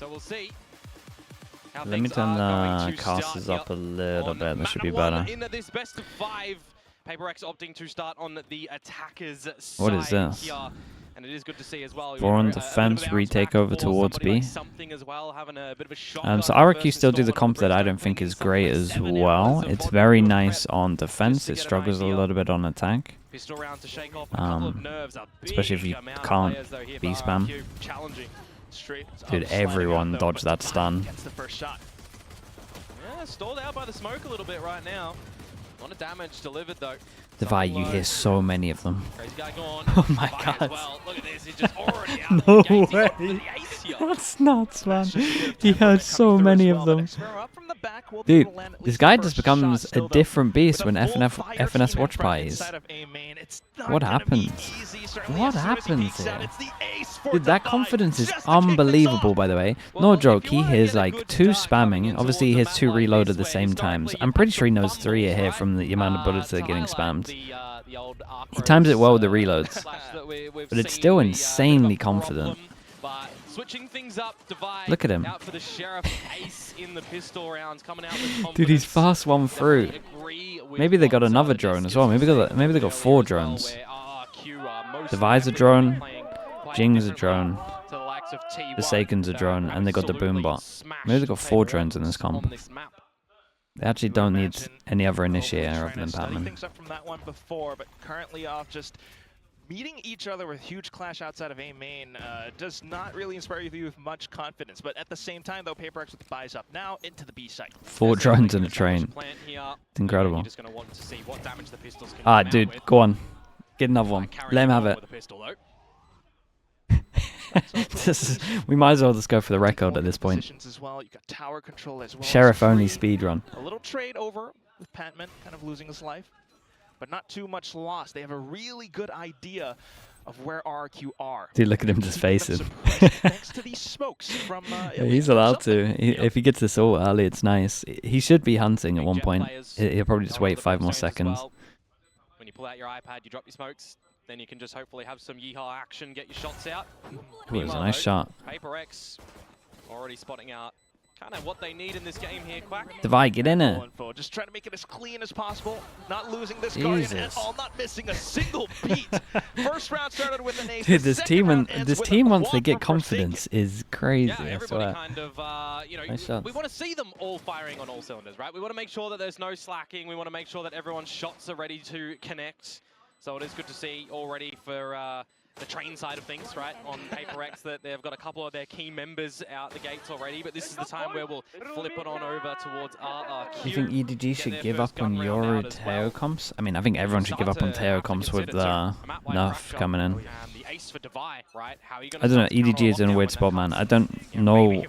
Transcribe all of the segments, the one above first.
So we'll see. Let me turn the casters up a little bit. That should be better. In this best of 5, PRX opting to start on the attackers' side. What is this? Here. And it is good to see as well. 4 on defense, retake over towards B. So RRQ still do the comp that I don't think is great as well. It's very nice on defense. It struggles a little bit on attack. Especially if you can't B spam. Dude, everyone dodged that stun. Yeah, stalled out by the smoke a little bit right now. A lot of damage delivered though. Divide, you hear so many of them. Crazy guy gone. Oh my god. Well. Look at this, he's just already out No the gate. way. That's nuts, man. He had so many of them. Dude, this guy just becomes a different beast when FNS watch parties. What happens? What happens here? Dude, that confidence is unbelievable, by the way. No joke, he hears like 2 spamming. Obviously, he hears 2 reload at the same times. I'm pretty sure he knows 3 are here from the amount of bullets that are getting spammed. He times it well with the reloads. But it's still insanely confident. Look at him. Dude, he's fast one through. Maybe they got another drone as well. Maybe they got 4 drones. Devi's a drone. Jing's a drone. Forsaken's a drone. And they got the Boombot. Maybe they got 4 drones in this comp. They actually don't need any other initiator other than Batman. Things up from that one before, but currently off just meeting each other with huge clash outside of A main does not really inspire you with much confidence. But at the same time, though, PRX with the buys up now into the B site. 4 drones in a train. It's incredible. Ah, dude, go on. Get another one. Let him have it. We might as well just go for the record at this point. Sheriff only speedrun. A little trade over with Patman kind of losing his life, but not too much loss. They have a really good idea of where RRQ are. Dude, look at him just facing. Thanks to these smokes from, yeah, he's allowed to. If he gets this all early, it's nice. He should be hunting at one point. He'll probably just wait 5 more seconds. When you pull out your iPad, you drop your smokes. Then you can just hopefully have some yeehaw action, get your shots out. Ooh, it was a nice shot. PRX already spotting out kind of what they need in this game here, Quack. Divide, get in there. Just trying to make it as clean as possible. Not losing this Guardian at all, not missing a single beat. First round started with an ace. Dude, this team once they get confidence is crazy. Yeah, everybody kind of, you know, nice we want to see them all firing on all cylinders, right? We want to make sure that there's no slacking. We want to make sure that everyone's shots are ready to connect. So it is good to see already for the train side of things, right, on PRX that they've got a couple of their key members out the gates already, but this is the time where we'll flip it on over towards RRQ. Do you think EDG should give up on Yoru Teo comps? I mean, I think everyone should give up on Teo comps with the nerf coming in. I don't know, EDG is in a weird spot, man. I don't know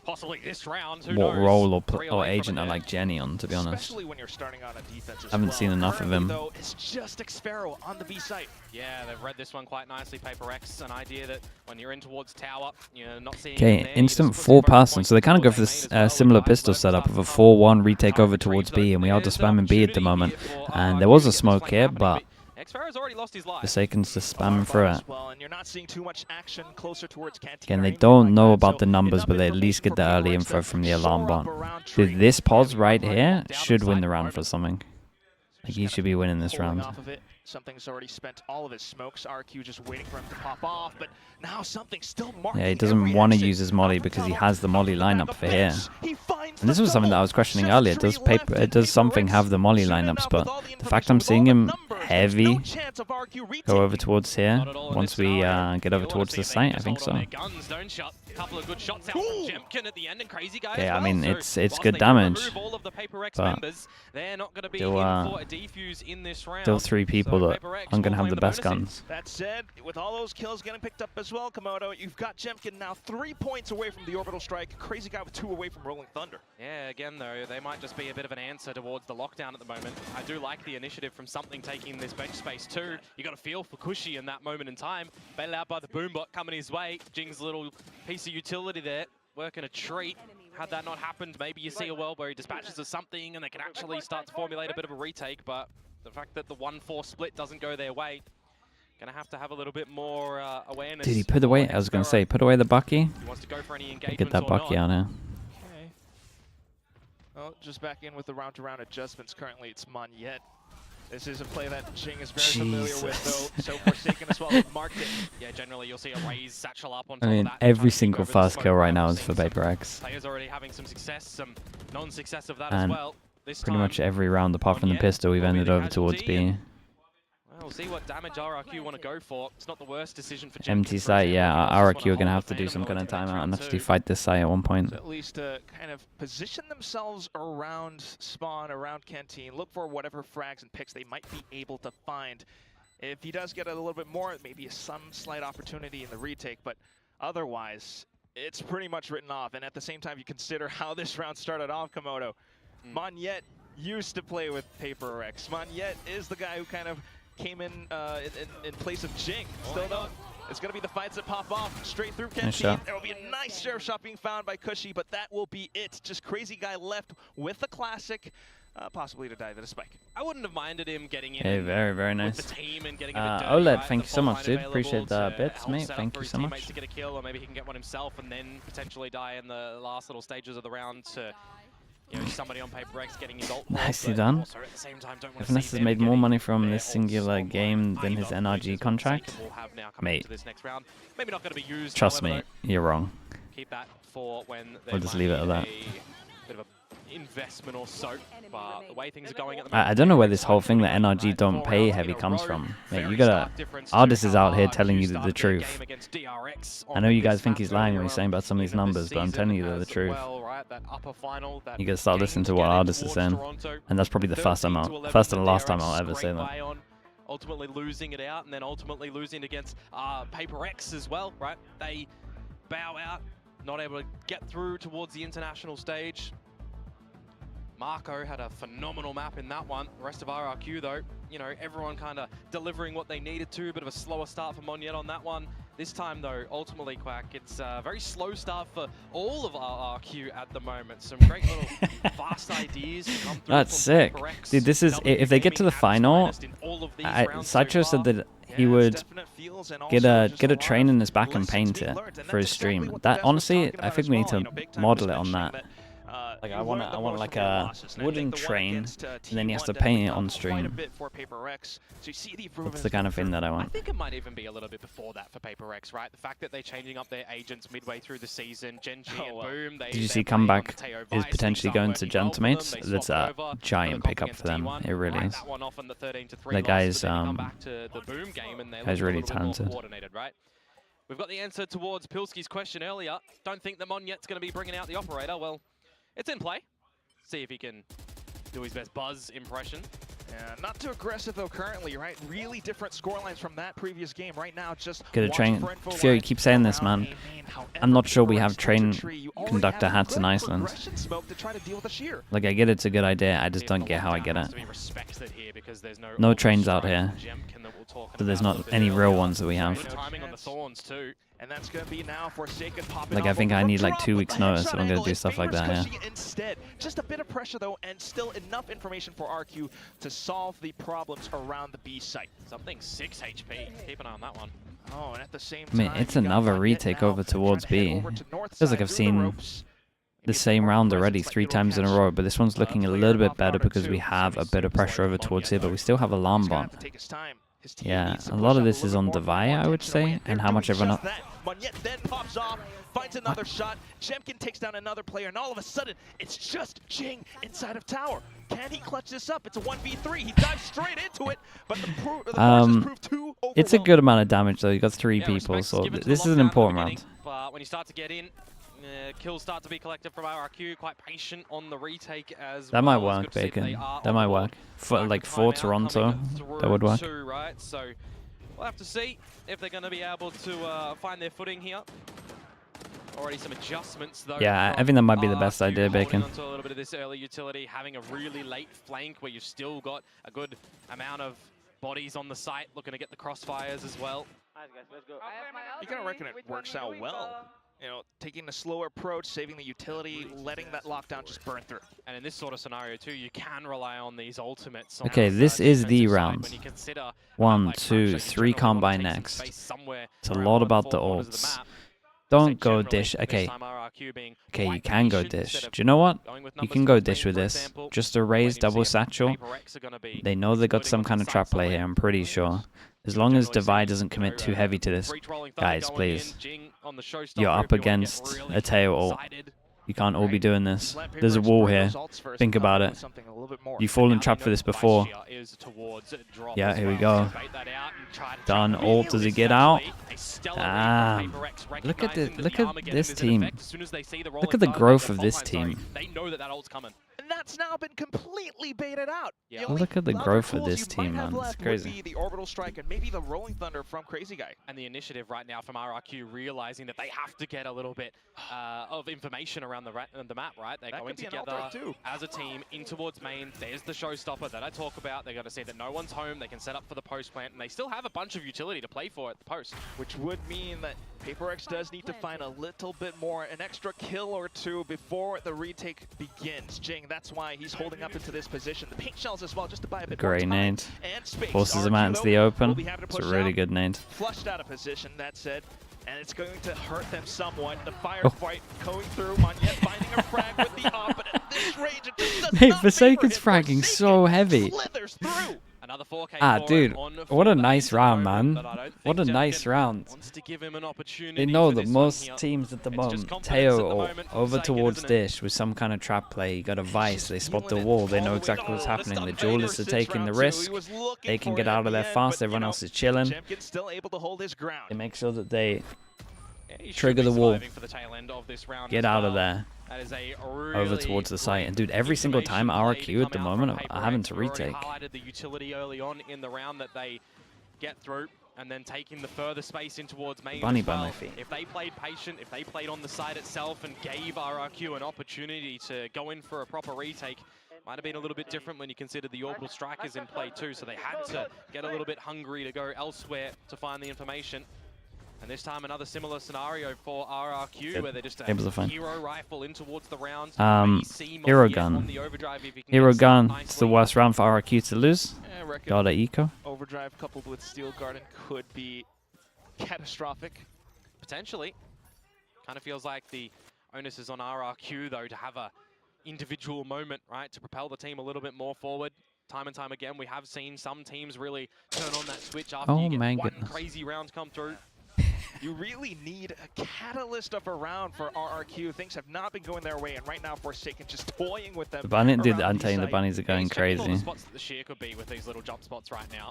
what role or agent I like Jenny on, to be honest. When you're starting on a defense, I haven't seen enough of him. Though, it's just Xpharaoh on the B site. Yeah, they've read this one quite nicely, PRX. An idea that when you're in towards tower, you're not seeing. Okay, instant 4-person. So they kind of go for this similar pistol setup of a 4-1 retake over towards B, and we are just spamming B at the moment. And there was a smoke here, but Forsaken's just spamming through it. Again, they don't know about the numbers, but they at least get the early info from the alarm bot. Dude, this pause right here should win the round for something. Like, he should be winning this round. Something's already spent all of his smokes. RQ just waiting for him to pop off, but now something's still marking. Yeah, he doesn't want to use his molly because he has the molly lineup for here. And this was something that I was questioning earlier. Does something have the molly lineups? But the fact I'm seeing him heavy go over towards here once we get over towards the site, I think so. Okay, I mean it's good damage, but still 3 people that aren't going to have the best guns. That said, with all those kills getting picked up as well, Komodo, you've got Jemkin now 3 points away from the orbital strike. Crazy guy with 2 away from Rolling Thunder. Yeah, again though, they might just be a bit of an answer towards the lockdown at the moment. I do like the initiative from something taking this bench space too. You got to feel for Cushy in that moment in time. Bailed out by the Boombot coming his way. Jing's little piece of utility there, working a treat. Had that not happened, maybe you see a world where he dispatches of something and they can actually start to formulate a bit of a retake, but the fact that the 1-4 split doesn't go their way Gonna have to have a little bit more awareness. Did he put away? I was gonna say, put away the Bucky. He wants to go for any engagement. Get that Bucky out here. Okay. Well, just back in with the round-to-round adjustments. Currently, it's Monyet. This is a play that Jing is very familiar with, though. So Forsaken as well marked it. Yeah, generally you'll see a raise satchel up on top of that. Every single fast kill right now is for PRX. Players already having some success, some non-success of that as well. Pretty much every round, apart from the pistol, we've ended over towards B. We'll see what damage RRQ want to go for. It's not the worst decision for Empty site, yeah. RRQ are going to have to do some kind of timeout and actually fight this site at one point. So at least kind of position themselves around spawn, around Canteen. Look for whatever frags and picks they might be able to find. If he does get a little bit more, maybe some slight opportunity in the retake, but otherwise, it's pretty much written off. And at the same time, you consider how this round started off, Komodo. Monyet used to play with PRX. Monyet is the guy who kind of came in place of Jing. Still though, it's going to be the fights that pop off straight through Canteen. There will be a nice sheriff shot being found by Cushy, but that will be it. Just Crazy Guy left with the classic, possibly to dive at a spike. I wouldn't have minded him getting in. Hey, very, very nice. With the team and getting a bit OLED, right? thank you so much, dude. Appreciate the bits, mate. Thank you so much. To get a kill, or maybe he can get one himself and then potentially die in the last little stages of the round to, you know, somebody on PRX getting his ult. Nicely done. FNS has made more money from this singular game than his NRG contract. Mate, maybe not going to be used. Trust me, you're wrong. Keep that for when we'll just leave it at that. Bit of a investment or so, but the way things are going at the I don't know where this whole thing that NRG don't pay heavy comes from. Mate, you gotta... Artist is out here telling you the truth. I know you guys think he's lying when he's saying about some of these numbers, but I'm telling you they're the truth. You gotta start listening to what Artist is saying. And that's probably the first and last time I'll ever say that. Ultimately losing it out, and then ultimately losing against PRX as well, right? They bow out, not able to get through towards the international stage. Marco had a phenomenal map in that one. The rest of RRQ, though, you know, everyone kind of delivering what they needed to. A bit of a slower start for Monyet on that one. This time, though, ultimately, Quack, it's a very slow start for all of RRQ at the moment. Some great little fast ideas to come through. That's sick. Dude, this is, if they get to the final, Sideshow said that he would get a train in his back and paint it for his stream. That, honestly, I think we need to model it on that. Like I want like a wooden train, and then he has to paint it on stream. That's the kind of thing that I want. I think it might even be a little bit before that for PRX, right? The fact that they're changing up their agents midway through the season, Gen G and Boom. Did you see Comeback is potentially going to Gentamates? That's a giant pickup for them. It really is. The guy's really talented. We've got the answer towards Pilski's question earlier. Don't think that Monyet's going to be bringing out the operator. Well, it's in play. See if he can do his best Buzz impression. Yeah, not too aggressive though currently, right? Really different scorelines from that previous game. Right now, just get a train. Fury, keep saying this, man. I'm not sure we have train conductor hats in Iceland. Like, I get it's a good idea, I just don't get how I get it. No trains out here. But there's not any real ones that we have. And that's going to be now Forsaken popping. Like, I think I need like 2 weeks notice if I'm going to do stuff like that, yeah. Instead, just a bit of pressure though, and still enough information for RQ to solve the problems around the B site. Something 6 HP. Keep an eye on that one. Oh, and at the same time, I mean, it's another retake over towards B. Feels like I've seen the same round already 3 times in a row, but this one's looking a little bit better because we have a bit of pressure over towards here, but we still have alarm bot. Yeah, a lot of this is on Devaya, I would say, and how much everyone... Monyet then pops off, finds another shot, Jemkin takes down another player, and all of a sudden, it's just Jing inside of tower. Can he clutch this up? It's a 1v3. He dives straight into it, but the proved too overwhelming. It's a good amount of damage, though. You got 3 people, so this is an important round. But when you start to get in, kills start to be collected from RRQ. Quite patient on the retake as that might work, Bacon. That might work. For like for Toronto, that would work. Right, so we'll have to see if they're going to be able to find their footing here. Already some adjustments though. Yeah, I think that might be the best idea, Bacon. A little bit of this early utility, having a really late flank where you've still got a good amount of bodies on the site, looking to get the crossfires as well. You gotta reckon it works out well you know, taking a slower approach, saving the utility, letting that lockdown just burn through. And in this sort of scenario too, you can rely on these ultimates. Okay, this is the round. 1, 2, 3 combine next. It's a lot about the ults. Don't go dish. Okay, you can go dish. Do you know what? You can go dish with this. Just a raise double satchel. They know they got some kind of trap play here, I'm pretty sure. As long as Divide doesn't commit too heavy to this. Guys, please. You're up against a tail ult. You can't all be doing this. There's a wall here. Think about it. You've fallen trapped for this before. Yeah, here we go. Done. Ult. Does he get out? Damn. Look at this team. Look at the growth of this team. And that's now been completely baited out. Yeah. Look at the growth of this team, man. It's crazy. Would be the Orbital Strike and maybe the Rolling Thunder from Crazy Guy. And the initiative right now from RRQ realizing that they have to get a little bit of information around the map, right? They're going together as a team in towards main. There's the showstopper that I talk about. They're going to see that no one's home. They can set up for the post plant, and they still have a bunch of utility to play for at the post. Which would mean that PRX does need to find a little bit more, an extra kill or two before the retake begins. Jing, that's why he's holding up into this position. The paint shells as well, just to buy a bit more time and space. Forces him out into the open. It's a really good nade. Flushed out of position, that said, and it's going to hurt them somewhat. The firefight going through. Monyet finding a frag with the op, but at this range, it just does Mate, not Forsaken's favor him. fragging so heavy. Slithers through. Another 4K Ah, dude, what a nice round, man. What a nice round. They know that most teams at the moment, Teo or over towards Dish with some kind of trap play, you got a Vice, they spot the wall, they know exactly what's happening. The duelists are taking the risk, they can get out of there fast, everyone else is chilling. They make sure that they trigger the wall, get out of there. Over towards the site, and dude, every single time RRQ at the moment are having to retake. Highlighted the utility early on in the round that they get through, and then taking the further space in towards main. Bunny as by well. my feet. If they played patient, if they played on the side itself and gave RRQ an opportunity to go in for a proper retake, might have been a little bit different when you consider the Orbital Strikers in play too. So they had to get a little bit hungry to go elsewhere to find the information. And this time another similar scenario for RRQ where they're just a hero rifle in towards the round. Hero gun. Hero gun. It's the worst round for RRQ to lose. Got a eco. Overdrive coupled with Steel Garden could be catastrophic. Potentially. Kind of feels like the onus is on RRQ though to have a individual moment, right, to propel the team a little bit more forward. Time and time again, we have seen some teams really turn on that switch after you get one crazy round come through. You really need a catalyst of a round for RRQ. Things have not been going their way, and right now Forsaken just toying with them. The bunny, dude, I'm telling you, the bunnies are going crazy. The spots that the sheer could be with these little jump spots right now.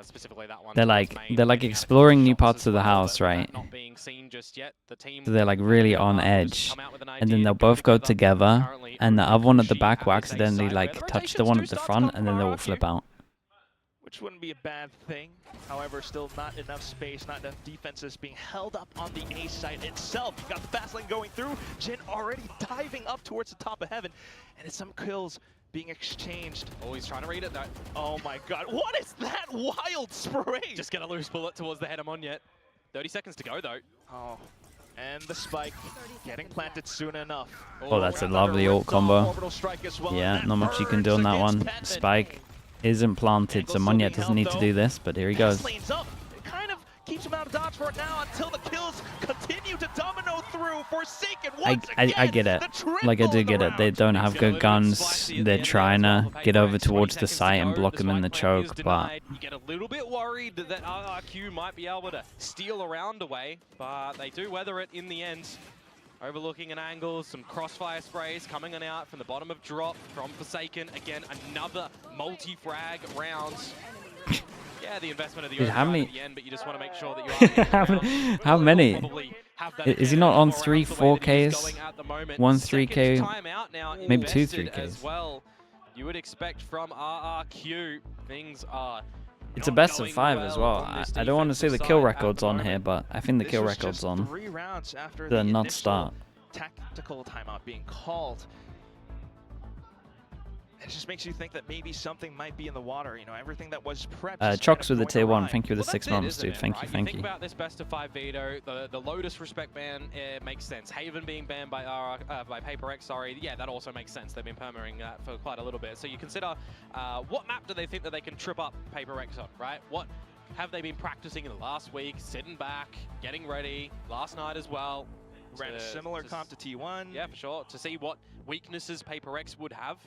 Specifically that one. They're like exploring new parts of the house, right? Not being seen just yet. The team, so they're like really on edge, and then they'll both go together, and the other one at the back will accidentally like touch the one at the front, and then they will flip out. Which wouldn't be a bad thing. However, still not enough space, not enough defenses being held up on the A site itself. You got the fast lane going through. Jin already diving up towards the top of heaven. And it's some kills being exchanged. Always trying to read it though. Oh my god, what is that wild spray? Just get a loose bullet towards the head of Monyet. 30 seconds to go though. Oh, and the spike getting planted soon enough. Oh, that's a lovely ult combo. Well, yeah, not much you can do on that one. Spike isn't planted, so Monyet doesn't need to do this, but here he goes. It kind of keeps him out of dodge for it now until the kills continue to domino through. Forsaken once again. I get it. Like, I do get it. They don't have good guns. They're trying to get over towards the site and block him in the choke, but you get a little bit worried that RRQ might be able to steal a round away, but they do weather it in the end. Overlooking an angle, some crossfire sprays coming on out from the bottom of drop from Forsaken. Again, another multi-frag round. Yeah, the investment of the how many? At the end, but you just want to make sure that you are how many? Is he not on 3 4Ks? 1 3K? Maybe 2 3Ks. As well. You would expect from RRQ, things are... It's a best of 5 as well. I don't want to say the kill record's on here, but I think the kill record's on. 3 rounds after the not start. Tactical timeout being called. It just makes you think that maybe something might be in the water. You know, everything that was prepped. Chocks with the tier 1. Thank you for the Well, 6 that's months, isn't dude. it, Thank right? you, thank Think you. about this best of 5 veto. The Lotus respect ban makes sense. Haven being banned by PRX, sorry. Yeah, that also makes sense. They've been permaring that for quite a little bit. So you consider what map do they think that they can trip up PRX on, right? What have they been practicing in the last week, sitting back, getting ready, last night as well? Ran a similar comp to T1. Yeah, for sure. To see what weaknesses PRX would have.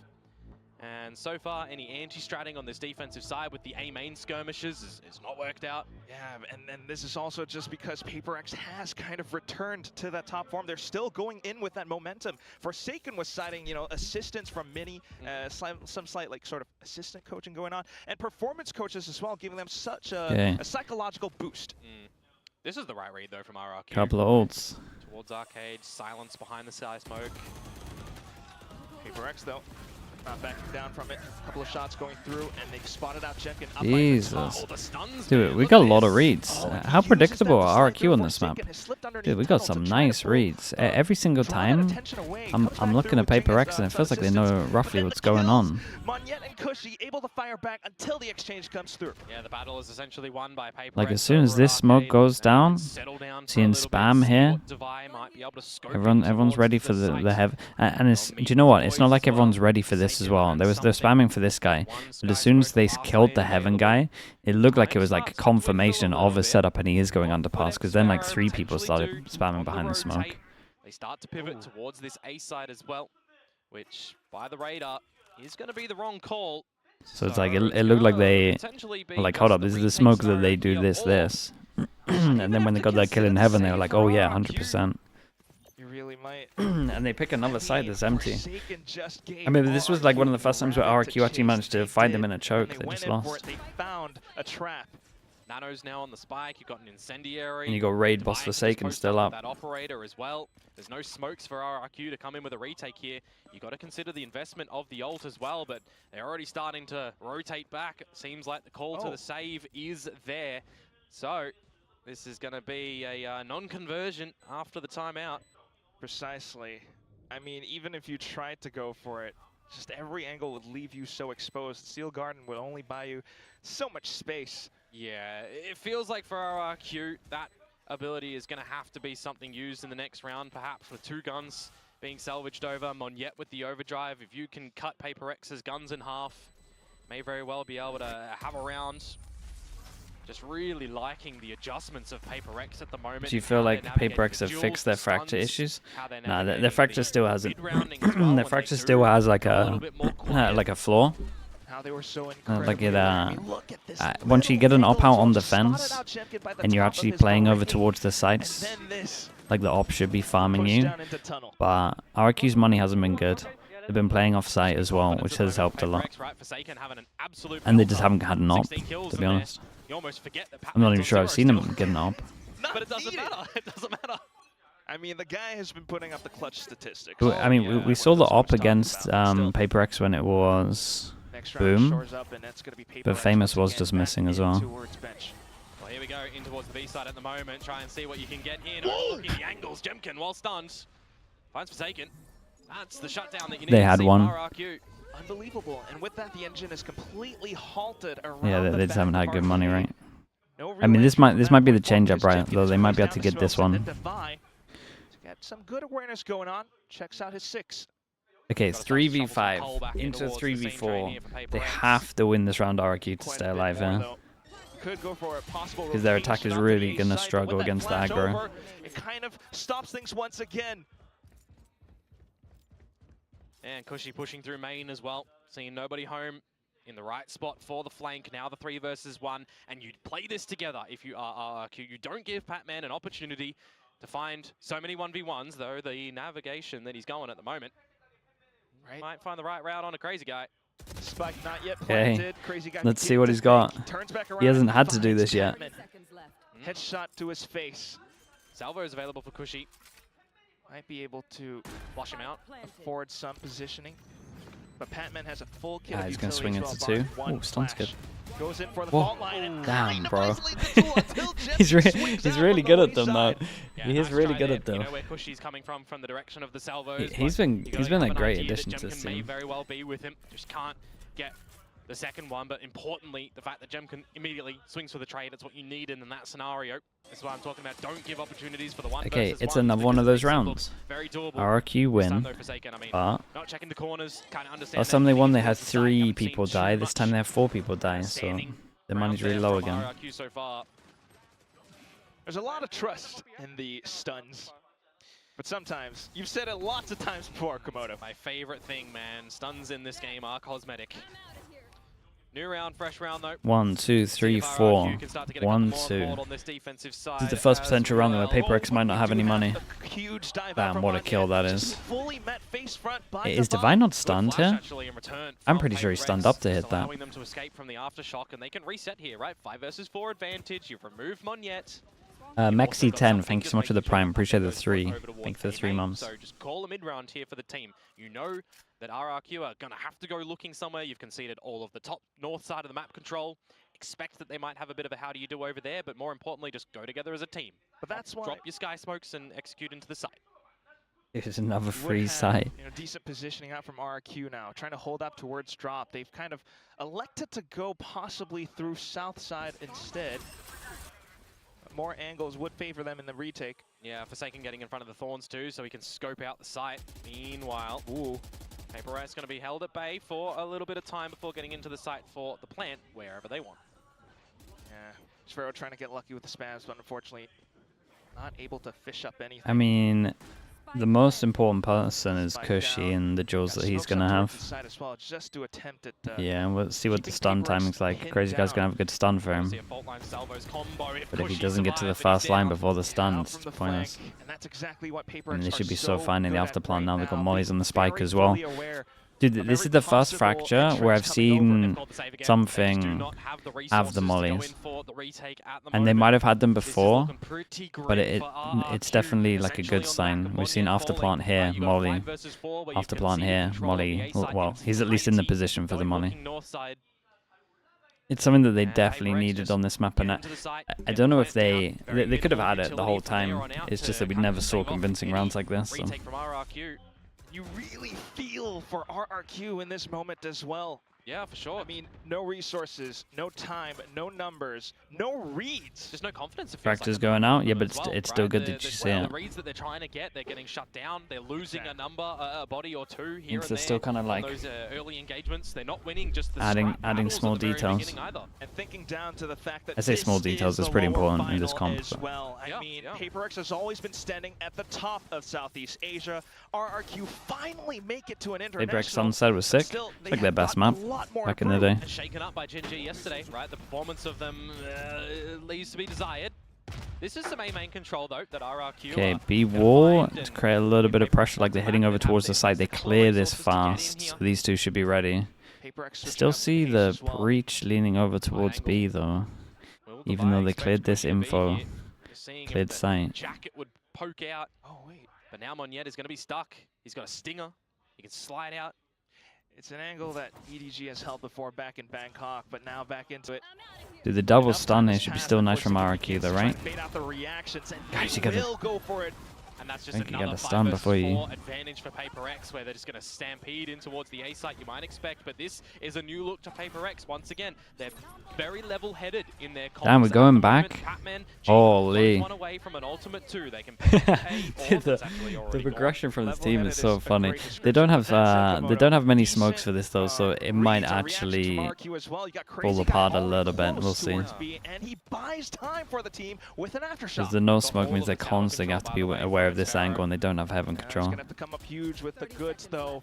And so far, any anti-stratting on this defensive side with the A main skirmishes is not worked out. Yeah, and this is also just because PRX has kind of returned to that top form. They're still going in with that momentum. Forsaken was citing, you know, assistance from Mini, some slight like sort of assistant coaching going on, and performance coaches as well, giving them such a psychological boost. This is the right read though from RRQ. Couple of ults. Towards Arcade, silence behind the sky smoke. PRX though, not backing down from it. A couple of shots going through, and they've spotted out Jemkin. Jesus. The stuns, Dude, we got a lot of reads. How predictable are RRQ on this map? Dude, we got some nice reads. Every single time, I'm looking at PRX and it feels like they know roughly what's going on. Monyet and Cushy able to fire back until the exchange comes through. Yeah, the battle is essentially won by PRX. Like as soon as this smoke goes down, seeing spam here, everyone's ready for the heavy. And it's, do you know what? It's not like everyone's ready for this as well. They're spamming for this guy, but as soon as they killed the Heaven guy, it looked like it was like confirmation of a setup, and he is going underpass because then like 3 people started spamming behind the smoke. They start to pivot towards this A side as well, which by the radar is going to be the wrong call. So it's like it looked like they were like, hold up, this is the smoke that they do this, and then when they got that kill in Heaven, they were like, oh yeah, 100%. Really might. And they pick another side that's empty. I mean, this was like one of the first times where RRQ actually managed to find them in a choke. They just lost. They found a trap. Nano's now on the spike. You've got an incendiary. And you got Raid Boss Forsaken still up. That operator as well. There's no smokes for RRQ to come in with a retake here. You got to consider the investment of the ult as well, but they're already starting to rotate back. It seems like the call to the save is there. So this is going to be a non-conversion after the timeout. Precisely. I mean, even if you tried to go for it, just every angle would leave you so exposed. Steel Garden would only buy you so much space. Yeah, it feels like for RRQ, that ability is going to have to be something used in the next round, perhaps with 2 guns being salvaged over. Monyet with the overdrive. If you can cut PRX's guns in half, may very well be able to have a round. Just really liking the adjustments of PRX at the moment. Do you feel like PRX have fixed their fracture issues? Nah, their fracture still has a their fracture still has like a flaw. How they were so Like it, once you get an op out on defense and you're actually playing over towards the sides, like the op should be farming you. But RRQ's money hasn't been good. They've been playing off site as well, which has helped a lot. And they just haven't had an op, to be honest. I'm not even sure I've seen them get an op. But it doesn't matter. It doesn't matter. I mean, the guy has been putting up the clutch statistics. I mean, we saw the op against PRX when it was Boom, but Famous was just missing as well. Well, here we go, in towards the B side at the moment. Try and see what you can get here. Looking at the angles, Jemkin, while stunned, finds Forsaken. That's the shutdown that you need They to had see one. from RRQ. Unbelievable, and with that, the engine is completely halted around. Yeah, they just haven't had good money, right? I mean, this might be the change up, right? Though they might be able to get this one. Got some good awareness going on. Checks out his 6. Okay, 3v5 into 3v4. They have to win this round, RRQ, to stay alive here. Because their attack is really going to struggle against the aggro. It kind of stops things once again. And Cushy pushing through main as well. Seeing nobody home in the right spot for the flank. Now the 3 versus 1. And you play this together if you are RRQ. You don't give Patman an opportunity to find so many 1v1s, though the navigation that he's going at the moment. Right. Might find the right route on a Crazy Guy. Spike not yet planted. Okay, Crazy Guy let's see what he's got. He hasn't had to do this yet. Headshot to his face. Salvo is available for Cushy. Might be able to Flush him out. afford some positioning. But Patman has a full kill. He's going to swing into 2. Oh, stun's good. Goes in for the Whoa. fault line and Damn, bro. he's he's really good at them though. Yeah, He is nice really try good there. at them. You know where Cushy's coming from the direction of the salvos. He's been a great addition to this May team. very well be with him. Just can't get the second one, but importantly, the fact that Gem can immediately swings for the trade. That's what you need in that scenario. That's what I'm talking about. Don't give opportunities for the one Okay, versus it's one, another one of because those it makes it look rounds. Very doable. RRQ win, Though Forsaken, I mean, but not checking the corners, kind of understand. last time they won, they had deciding, 3 haven't people seen die. too This time they have 4 people die, so standing the money's round really there low from again. RRQ so far. There's a lot of trust in the stuns. But sometimes, you've said it lots of times before, Komodo. My favorite thing, man. Stuns in this game are cosmetic. New round, fresh round though. 1, 2, 3, 4. 1, 2. This is the first potential round where PRX might not have any money. Damn, what a kill that is. Is Divine not stunned here? I'm pretty sure he's stunned up to hit that. Allowing them to escape from the aftershock, and they can reset here, right? 5 versus 4 advantage. You've removed Monyet. Mexi10, thank you so much for the prime. Appreciate the 3. Thank you for the 3 mums. So just call a mid-round here for the team. You know that RRQ are going to have to go looking somewhere. You've conceded all of the top north side of the map control. Expect that they might have a bit of a how do you do over there, but more importantly, just go together as a team. But that's why drop your sky smokes and execute into the site. Here's another free site. Decent positioning out from RRQ now, trying to hold up towards drop. They've kind of elected to go possibly through south side instead. More angles would favor them in the retake. Yeah, Forsaken getting in front of the Thorns too, so he can scope out the site. Meanwhile, PRX going to be held at bay for a little bit of time before getting into the site for the plant, wherever they want. Yeah, Sphero trying to get lucky with the spams, but unfortunately not able to fish up anything. I mean, the most important person is Cushy and the jewels that he's going to have. Yeah, we'll see what the stun timing's like. Crazy Guy's going to have a good stun for him. But if he doesn't get to the fast line before the stun, it's pointless. And they should be so fine in the afterplan now. They've got mollies on the spike as well. Dude, this is the first fracture where I've seen something have the mollies. And they might have had them before, but it's definitely like a good sign. We've seen afterplant here, molly. Afterplant here, molly. Well, he's at least in the position for the molly. It's something that they definitely needed on this map, and I don't know if they could have had it the whole time. It's just that we never saw convincing rounds like this. So. You really feel for RRQ in this moment as well. Yeah, for sure. I mean, no resources, no time, no numbers, no reads. There's no confidence. Fracture's going out, yeah, but it's still good that you see it. The reads that they're trying to get, they're getting shut down. They're losing a number, a body or two here and they're still kind of like those early engagements. They're not winning just the adding small details. And thinking down to the fact that I say small details is pretty important in this comp. Well, I mean, PRX has always been standing at the top of Southeast Asia. RRQ finally make it to an international. PRX Sunset was sick. It's like their best map back in the day. Shaken up by Gingy yesterday, right? The performance of them leaves to be desired. This is some main control though that RRQ. Okay, B wall to create a little bit of pressure, like they're heading over towards the side. They clear this fast, so these two should be ready. Still see the breach leaning over towards B though, even though they cleared this info, cleared site. Jacket would poke out. Oh wait, but now Monyet is going to be stuck. He's got a stinger. He can slide out. It's an angle that EDG has held before back in Bangkok, but now back into it. Dude, the double stun here should be still nice from RRQ though, right? Guys, you gotta go for it. And that's just I think you another gotta stun before you. advantage for PRX, where they're just going to stampede in towards the A site you might expect. But this is a new look to PRX. Once again, they're very level-headed in their comps. Damn, we're going back. Holy. One away from an ultimate 2. They can pay the progression from this team is so funny. They don't have many smokes for this though, so it might actually fall apart a little bit. We'll see. Because the no smoke means they constantly have to be aware of this angle, and they don't have heaven control. It's gonna have to come up huge with the goods though.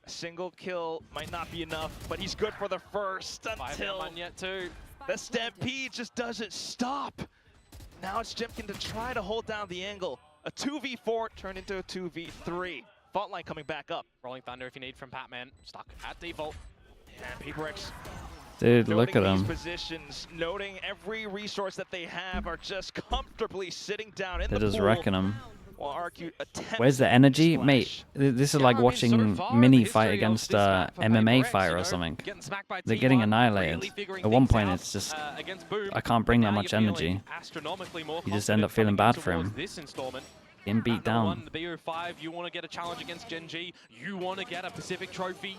A single kill might not be enough, but he's good for the first until the stampede just doesn't stop. Now it's Jemkin to try to hold down the angle. A 2v4 turned into a 2v3. Fault line coming back up. Rolling Thunder if you need from Patman. Stuck at default. And PRX. Dude, look at them. Positions, noting every resource that they have are just comfortably sitting down in the pool. They're just wrecking them. Well, RRQ attempts Where's the energy? Mate, this is like watching Mini fight against a MMA fighter or something. They're getting annihilated. At one point, it's just, I can't bring that much energy. You just end up feeling bad for him. Getting beat down. The BO5, you want to get a challenge against Gen G. You want to get a Pacific trophy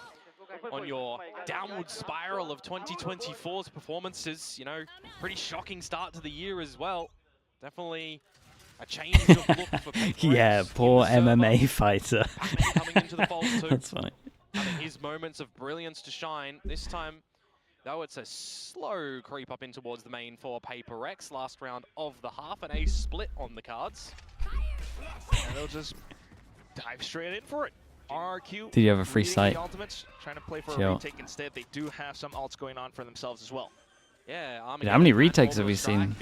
on your downward spiral of 2024's performances. You know, pretty shocking start to the year as well. Definitely a change of look for PRX. Yeah, poor MMA fighter. Coming into the fold too. That's funny. Having his moments of brilliance to shine. This time, though, it's a slow creep up in towards the main for PRX. Last round of the half, and a split on the cards. And they'll just dive straight in for it. RRQ. Did you have a free sight? Ultimates, trying to play for a retake instead. They do have some ults going on for themselves as well. Yeah, how many retakes have we seen?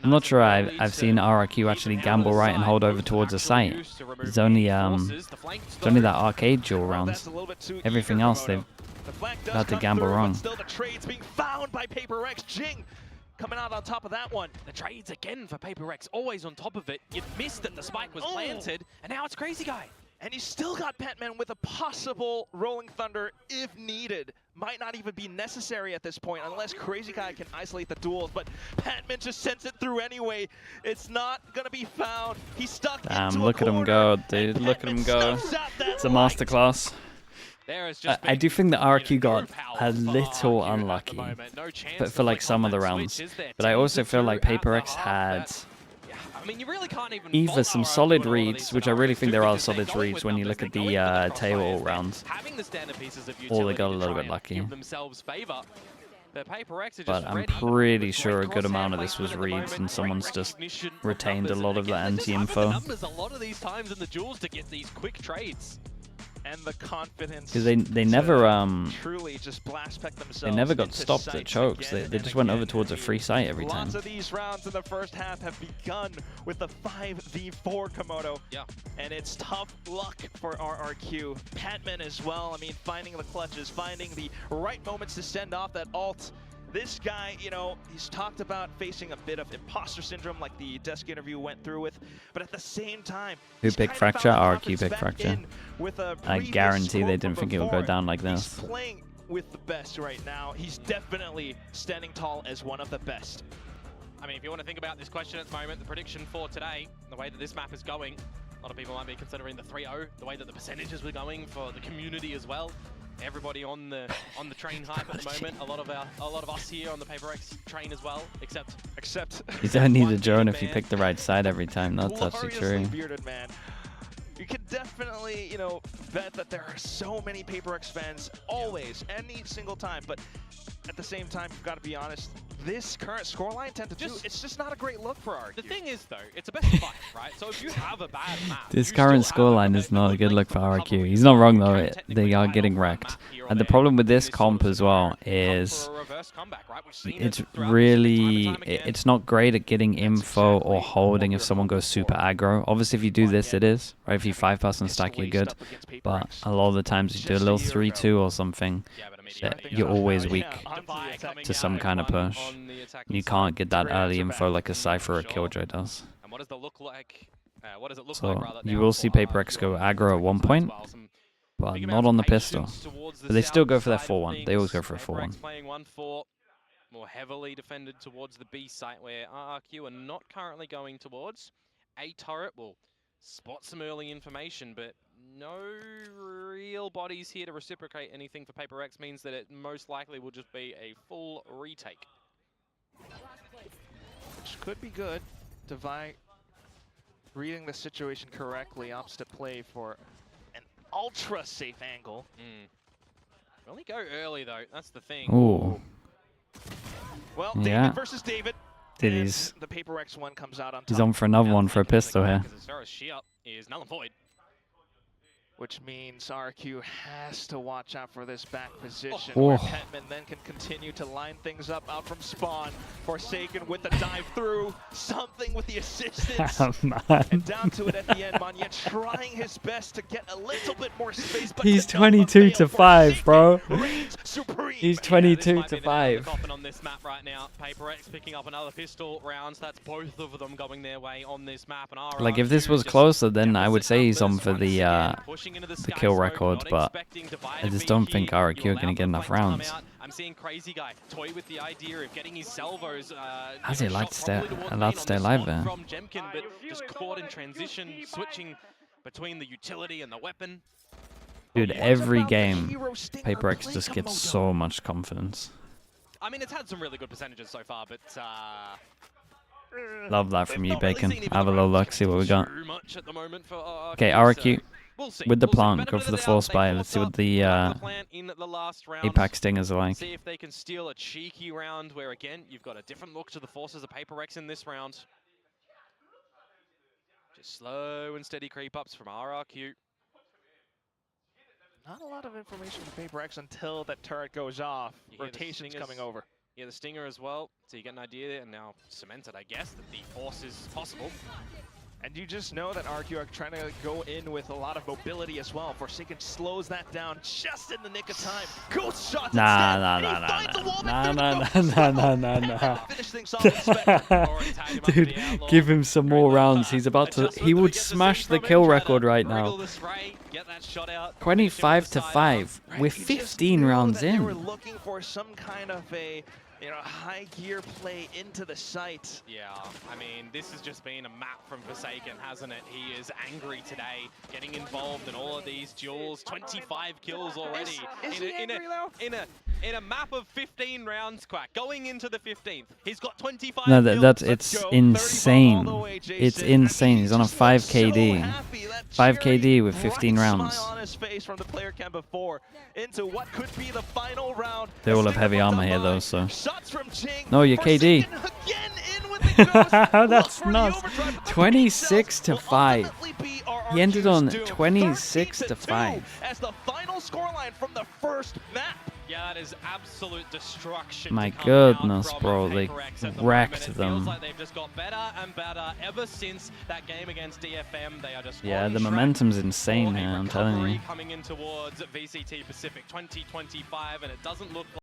I'm not sure I've seen RRQ actually gamble right and hold over towards a site. There's only that arcade duel rounds. Everything else they've had to gamble wrong. Still the trades being found by PRX. Jing coming out on top of that one. The trades again for PRX, always on top of it. You missed that the spike was planted, and now it's Crazy Guy. And he's still got Patman with a possible Rolling Thunder if needed. Might not even be necessary at this point unless Crazy Guy can isolate the duels, but Patman just sends it through anyway. It's not gonna be found. He's stuck into look a at him go, dude. Look at him go. It's a masterclass. I do think that RRQ got a little unlucky, but for like some of the rounds. But I also feel like PRX had I mean, you really can't even either some solid reads, which I really think there are solid reads when you look at the table rounds, or they got a little bit lucky. But I'm pretty sure a good amount of this was reads, and someone's just retained a lot of the anti-info. A lot of these times in the duels to get these quick trades. And the confidence. Because they never truly just blast peck themselves. They never got stopped at chokes. They just went over towards a free site every time. Lots of these rounds in the first half have begun with the 5v4 Komodo. Yeah. And it's tough luck for RRQ. Patman as well. I mean, finding the clutches, finding the right moments to send off that ult. This guy, you know, he's talked about facing a bit of imposter syndrome like the desk interview went through with, but at the same time, who picked Fracture? RRQ picked Fracture. I guarantee they didn't think it would go down like this. He's playing with the best right now. He's definitely standing tall as one of the best. I mean, if you want to think about this question at the moment, the prediction for today, the way that this map is going, a lot of people might be considering the 3-0, the way that the percentages were going for the community as well. Everybody on the train hype at the moment. A lot of us here on the PRX train as well, except you don't need a drone if you pick the right side every time. That's actually true. Bearded man. You can definitely, you know, bet that there are so many PRX fans always, any single time. But at the same time, you've got to be honest. This current scoreline, 10-2, it's just not a great look for RRQ. The thing is, though, it's a best of 5, right? So if you have a bad map, this current scoreline is not a good look for RRQ. He's not wrong though. They are getting wrecked. And the problem with this comp as well is it's really it's not great at getting info or holding if someone goes super aggro. Obviously, if you do this, it is right. If you 5-person stack, you're good. But a lot of the times you do a little 3-2 or something, you're always weak to some kind of push. You can't get that early info like a Cypher or Killjoy does. And what does it look like? So you will see PRX go aggro at one point, but not on the pistol. But they still go for that 4-1. They always go for a 4-1. Playing 1-4, more heavily defended towards the B site where RRQ are not currently going towards. A turret will spot some early information, but no real bodies here to reciprocate anything for PRX means that it most likely will just be a full retake. Which could be good. Devi reading the situation correctly, opts to play for an ultra safe angle. Only go early though, that's the thing. Ooh. Well, David versus David. He's the PRX one comes out on top. He's on for another one for a pistol here. Is null and void. which means RRQ has to watch out for this back position, Oh. where Petman then can continue to line things up out from spawn. Forsaken with the dive through, something with the assistance, and down to it at the end. Manya trying his best to get a little bit more space, but He's to no 22 avail. to 5, bro. Reigns supreme. He's Yeah, 22 this to might be the nail in the 5. coffin on this map right now. PRX picking up another pistol rounds. That's both of them going their way on this map. And Like, if this was closer, then I would say he's on for the kill record, but I just don't think RRQ are going to get enough rounds. I'm seeing Crazy Guy toy with the idea of getting his salvos. How's he allowed to stay alive there? From Jemkin, but just caught in transition, switching between the utility and the weapon. Dude, every game, PRX just gets so much confidence. I mean, it's had some really good percentages so far, but Love that from you, Bacon. Have a little look, see what we got. too much at the moment for Okay, RRQ we'll see. with the We'll see. plant. Benefit Go of for the doubt, force they buy. Let's see forced what the up the plant in the last round. APAC stingers are like. See if they can steal a cheeky round where, again, you've got a different look to the forces of PRX in this round. Just slow and steady creep ups from RRQ. Not a lot of information from PRX until that turret goes off. You hear the Rotation's stingers. coming over. Yeah, the stinger as well, so you get an idea, and now cemented, I guess, that the force is possible. And you just know that RRQ are trying to go in with a lot of mobility as well. Forsaken slows that down just in the nick of time. Ghost shots Finish things off with Spectre. Dude, give him some more rounds. He's about to. He would smash the kill record right now. 25 to 5. We're 15 rounds They were in. looking for some kind of a high gear play into the site. Yeah, I mean, this has just been a map from Forsaken, hasn't it? He is angry today, getting involved in all of these duels. 25 kills already. In a map of 15 rounds, Quack. Going into the 15th, he's got 25 No, kills. it's insane. It's insane. He's on a 5 KD. 5 KD with 15 rounds. Smile on his face from the player cam before into what could be the final round. They all have heavy armor here, though, so. Shots from Ching. No, you're KD. Again in with the ghost. That's nuts. 26 to 5. He ended on 26 to 5. As the final scoreline from the first map. Yeah, that is absolute destruction. My to come out goodness, from bro, they PRX at the wrecked moment. It them. feels like they've just got better and better ever since that game against DFM. They are just Yeah, on the track momentum's for insane a here, I'm telling recovery you. coming in towards VCT Pacific 2025, and it doesn't look like